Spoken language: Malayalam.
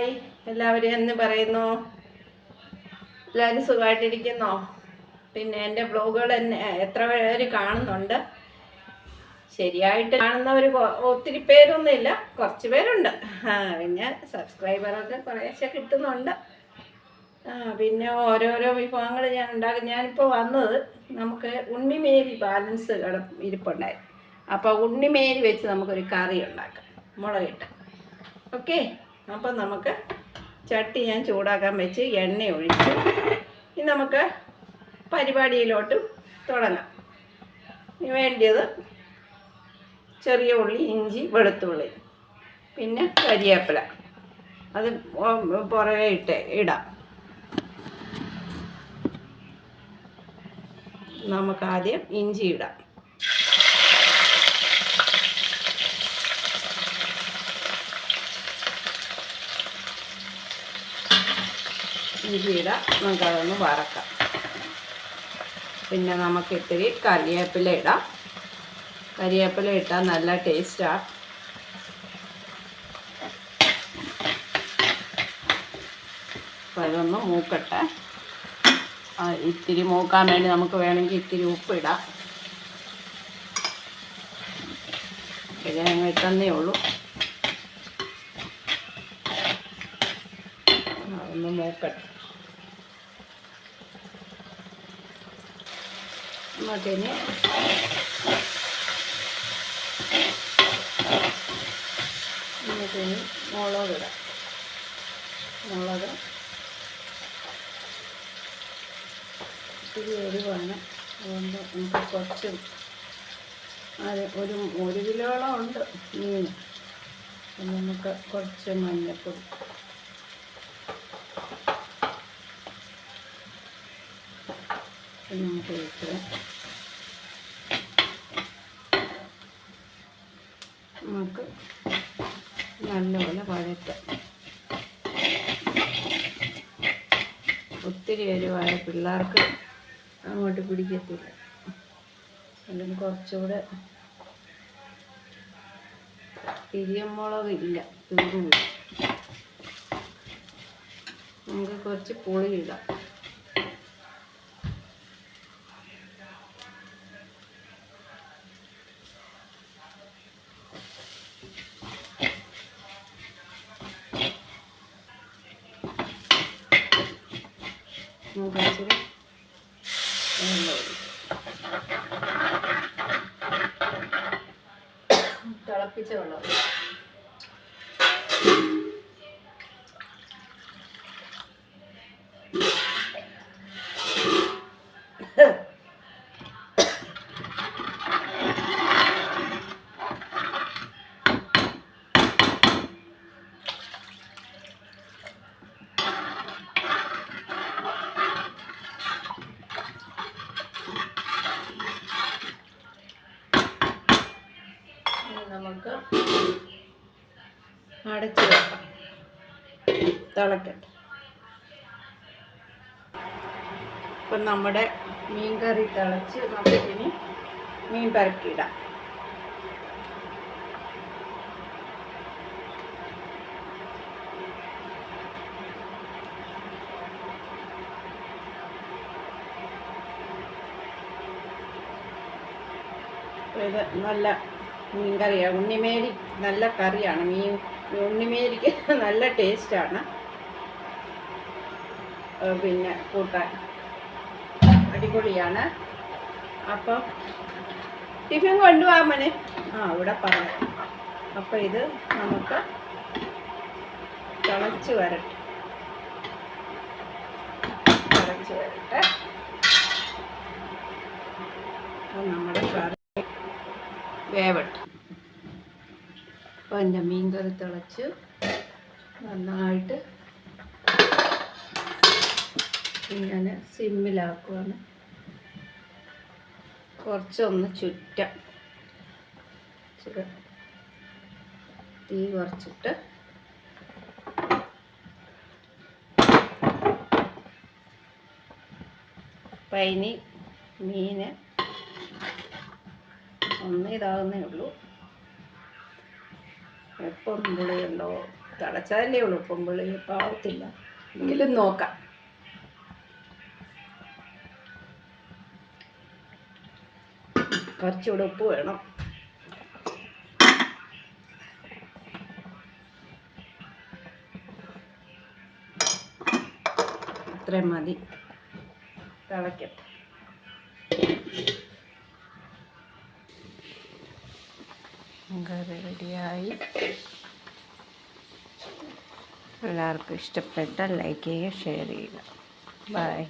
ഹായ് എല്ലാവരും എന്ന് പറയുന്നു. എല്ലാവരും സുഖമായിട്ടിരിക്കുന്നോ? പിന്നെ എൻ്റെ ബ്ലോഗുകൾ എന്നെ എത്ര പേര് കാണുന്നുണ്ട്? ശരിയായിട്ട് കാണുന്നവർ ഒത്തിരി പേരൊന്നുമില്ല, കുറച്ച് പേരുണ്ട്. പിന്നെ സബ്സ്ക്രൈബറൊക്കെ കുറേശ്ശെ കിട്ടുന്നുണ്ട്. പിന്നെ ഓരോരോ വിഭവങ്ങൾ ഞാൻ ഉണ്ടാക്കും. ഞാനിപ്പോൾ വന്നത് നമുക്ക് ഉണ്ണിമേരി ബാലൻസ് ഇരിപ്പുണ്ടായി. അപ്പോൾ ഉണ്ണിമേരി വെച്ച് നമുക്കൊരു കറി ഉണ്ടാക്കാം, മുളകിട്ട്. ഓക്കെ, അപ്പം നമുക്ക് ചട്ടി ഞാൻ ചൂടാക്കാൻ വെച്ച് എണ്ണ ഒഴിച്ച് ഇനി നമുക്ക് പരിപാടിയിലോട്ട് തുടങ്ങാം. വേണ്ടിയത് ചെറിയ ഉള്ളി, ഇഞ്ചി, വെളുത്തുള്ളി, പിന്നെ കരിവേപ്പില. അത് പുറകെ ഇടാം. നമുക്കാദ്യം ഇഞ്ചി ഇടാം. ഇഞ്ചി ഇടാം, നമുക്കതൊന്ന് വറക്കാം. പിന്നെ നമുക്ക് ഇത്തിരി കരിവേപ്പില ഇടാം. കരിവേപ്പില ഇട്ടാൽ നല്ല ടേസ്റ്റാണ്. അപ്പം അതൊന്ന് മൂക്കട്ടെ. ഇത്തിരി മൂക്കാൻ വേണ്ടി നമുക്ക് വേണമെങ്കിൽ ഇത്തിരി ഉപ്പിടാം. ഇത് ഞങ്ങൾ ഇട്ടന്നേ ഉള്ളൂ. അതൊന്ന് മൂക്കട്ടെ. നമുക്കിനി മുളകിടാം. മുളക് ഇത്തിരി എരിവാണ്, അതുകൊണ്ട് നമുക്ക് കുറച്ച് ഒരു കിലോളം ഉണ്ട് മീൻ. നമുക്ക് കുറച്ച് മഞ്ഞൾപ്പൊടി, നമുക്ക് വെച്ച് നമുക്ക് നല്ലപോലെ വഴറ്റാം. ഒത്തിരി എരിവായ പിള്ളേർക്ക് അങ്ങോട്ട് പിടിക്കത്തില്ല. അല്ലെങ്കിൽ കുറച്ചുകൂടെ തിരിയമുളകില്ല, തീർന്നു. നമുക്ക് കുറച്ച് പുളി ഇടാം. ഇച്ചിരി തിളപ്പിച്ച വെള്ളം. നമുക്ക് അടച്ച് വെക്കാം, തിളക്കട്ടെ. ഇപ്പം നമ്മുടെ മീൻ കറി തിളച്ച് നമുക്കിനി മീൻ പരക്കിയിടാം. ഇത് നല്ല മീൻ കറിയാണ്. ഉണ്ണിമേരി നല്ല കറിയാണ്. ഉണ്ണിമേരിക്ക് നല്ല ടേസ്റ്റാണ്. പിന്നെ കൂട്ടാൻ അടിപൊളിയാണ്. അപ്പം ടിഫിൻ കൊണ്ടുപോകാൻ മോനെ. ഇവിടെ പറഞ്ഞു. അപ്പം ഇത് നമുക്ക് തിളച്ച് വരട്ടെ. അപ്പം നമ്മുടെ കറി വേവട്ടെ. അപ്പോൾ എൻ്റെ മീൻ കറി തിളച്ച് നന്നായിട്ട് ഞാൻ സിമ്മിലാക്കുവാണ്. കുറച്ചൊന്ന് ചുറ്റാം. തീ കുറച്ചിട്ട് പൈനി മീന് ഒന്ന് ഇതാകുന്നേ ഉള്ളൂ. എപ്പം പുളിയുണ്ടോ തിളച്ചതല്ലേ ഉള്ളൂ, ഉപ്പും പുളി പാവത്തില്ല, എങ്കിലും നോക്കാം. കുറച്ചുകൂടെ ഉപ്പ് വേണം. അത്രയും മതി, തിളക്കട്ടെ. കറി റെഡിയായി. എല്ലാവർക്കും ഇഷ്ടപ്പെട്ട ലൈക്ക് ചെയ്യുക, ഷെയർ ചെയ്യുക. ബൈ.